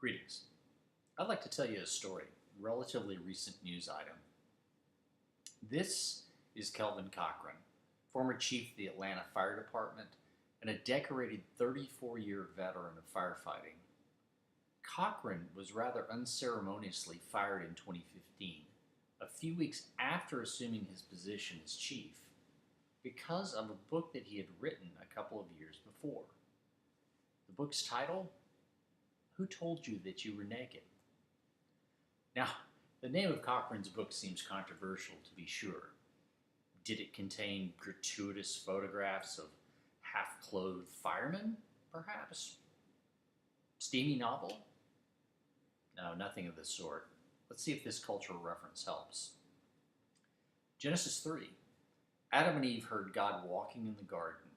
Greetings. I'd like to tell you a story, relatively recent news item. This is Kelvin Cochran, former chief of the Atlanta Fire Department and a decorated 34-year veteran of firefighting. Cochran was rather unceremoniously fired in 2015, a few weeks after assuming his position as chief, because of a book that he had written a couple of years before. The book's title? Who Told You That You Were Naked? Now, the name of Cochran's book seems controversial, to be sure. Did it contain gratuitous photographs of half-clothed firemen, perhaps? Steamy novel? No, nothing of the sort. Let's see if this cultural reference helps. Genesis 3. Adam and Eve heard God walking in the garden.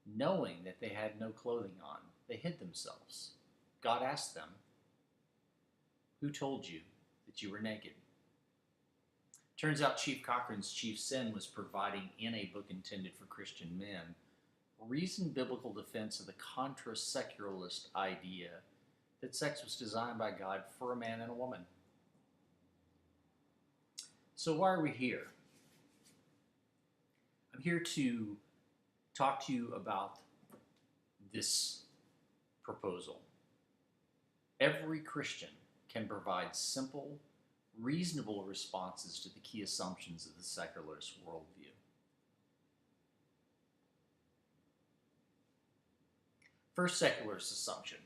Knowing that they had no clothing on, they hid themselves. God asked them, "Who told you that you were naked?" Turns out Chief Cochran's chief sin was providing, in a book intended for Christian men, a reasoned biblical defense of the contra-secularist idea that sex was designed by God for a man and a woman. So why are we here? I'm here to talk to you about this proposal. Every Christian can provide simple, reasonable responses to the key assumptions of the secularist worldview. First secularist assumption.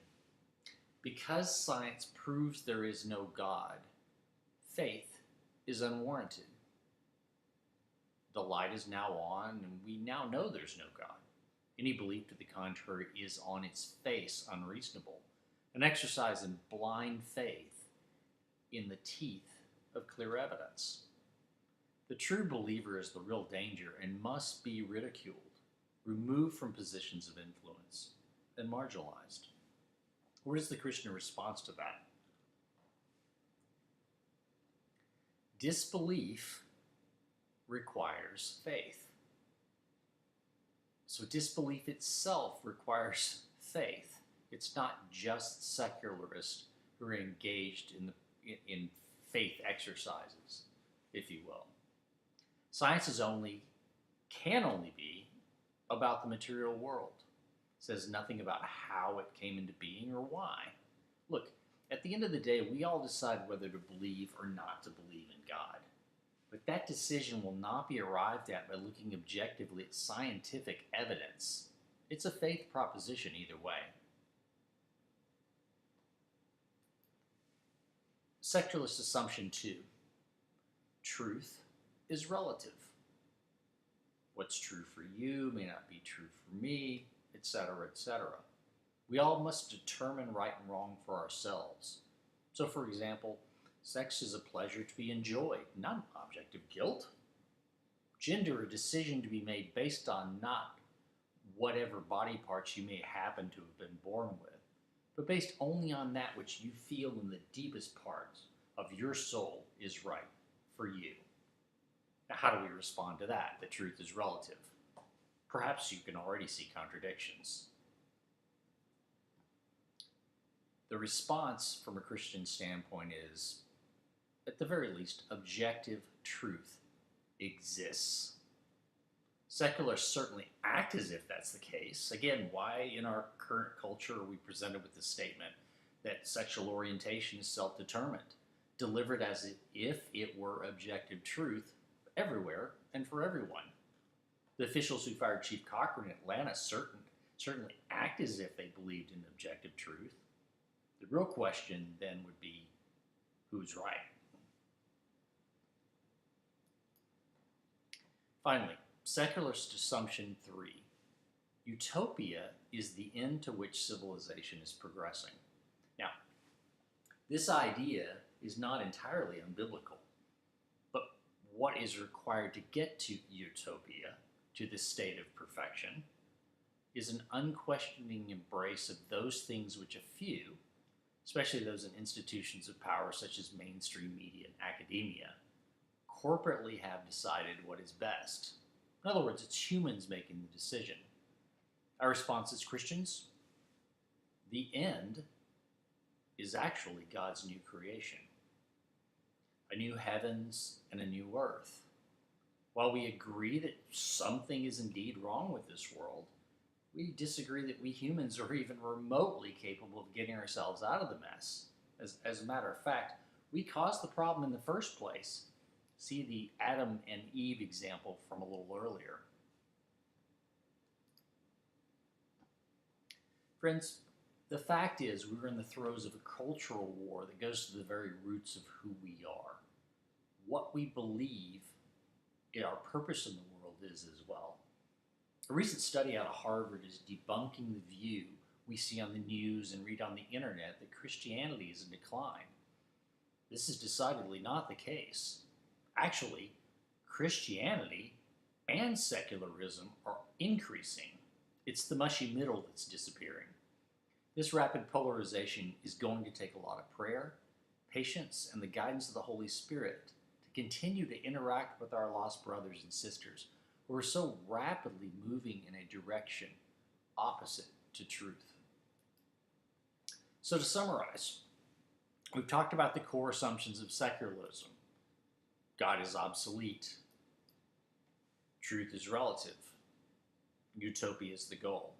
Because science proves there is no God, faith is unwarranted. The light is now on, and we now know there's no God. Any belief to the contrary is on its face unreasonable, an exercise in blind faith in the teeth of clear evidence. The true believer is the real danger and must be ridiculed, removed from positions of influence, and marginalized. What is the Christian response to that? Disbelief requires faith. So disbelief itself requires faith. It's not just secularists who are engaged in faith exercises, if you will. Science can only be about the material world. It says nothing about how it came into being or why. Look, at the end of the day, we all decide whether to believe or not to believe in God. But that decision will not be arrived at by looking objectively at scientific evidence. It's a faith proposition either way. Secularist assumption 2. Truth is relative. What's true for you may not be true for me, etc., etc. We all must determine right and wrong for ourselves. So, for example, sex is a pleasure to be enjoyed, not an object of guilt. Gender, a decision to be made based on not whatever body parts you may happen to have been born with, but based only on that which you feel in the deepest parts of your soul is right for you. Now, how do we respond to that? The truth is relative. Perhaps you can already see contradictions. The response from a Christian standpoint is, at the very least, objective truth exists. Secularists certainly act as if that's the case. Again, why in our current culture are we presented with the statement that sexual orientation is self-determined, delivered as if it were objective truth everywhere and for everyone? The officials who fired Chief Cochran in Atlanta certainly act as if they believed in objective truth. The real question then would be, who's right? Finally, secularist assumption 3. Utopia is the end to which civilization is progressing. Now, this idea is not entirely unbiblical, but what is required to get to utopia, to this state of perfection, is an unquestioning embrace of those things which a few, especially those in institutions of power such as mainstream media and academia, corporately have decided what is best. In other words, it's humans making the decision. Our response as Christians, the end is actually God's new creation, a new heavens and a new earth. While we agree that something is indeed wrong with this world, we disagree that we humans are even remotely capable of getting ourselves out of the mess. As a matter of fact, we caused the problem in the first place. See the Adam and Eve example from a little earlier. Friends, the fact is we're in the throes of a cultural war that goes to the very roots of who we are. What we believe our purpose in the world is as well. A recent study out of Harvard is debunking the view we see on the news and read on the internet that Christianity is in decline. This is decidedly not the case. Actually, Christianity and secularism are increasing. It's the mushy middle that's disappearing. This rapid polarization is going to take a lot of prayer, patience, and the guidance of the Holy Spirit to continue to interact with our lost brothers and sisters who are so rapidly moving in a direction opposite to truth. So to summarize, we've talked about the core assumptions of secularism. God is obsolete. Truth is relative. Utopia is the goal.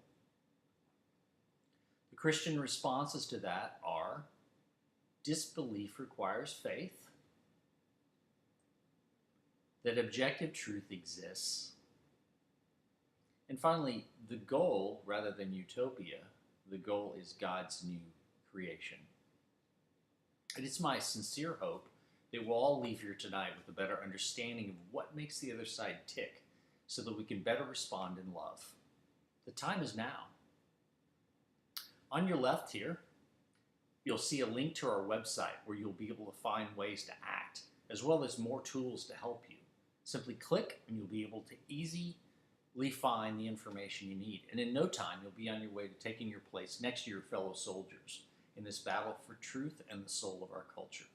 The Christian responses to that are disbelief requires faith, that objective truth exists, and finally, the goal, rather than utopia, the goal is God's new creation. And it's my sincere hope that we'll all leave here tonight with a better understanding of what makes the other side tick so that we can better respond in love. The time is now. On your left here, you'll see a link to our website where you'll be able to find ways to act, as well as more tools to help you. Simply click and you'll be able to easily find the information you need. And in no time, you'll be on your way to taking your place next to your fellow soldiers in this battle for truth and the soul of our culture.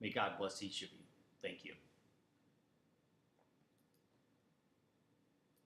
May God bless each of you. Thank you.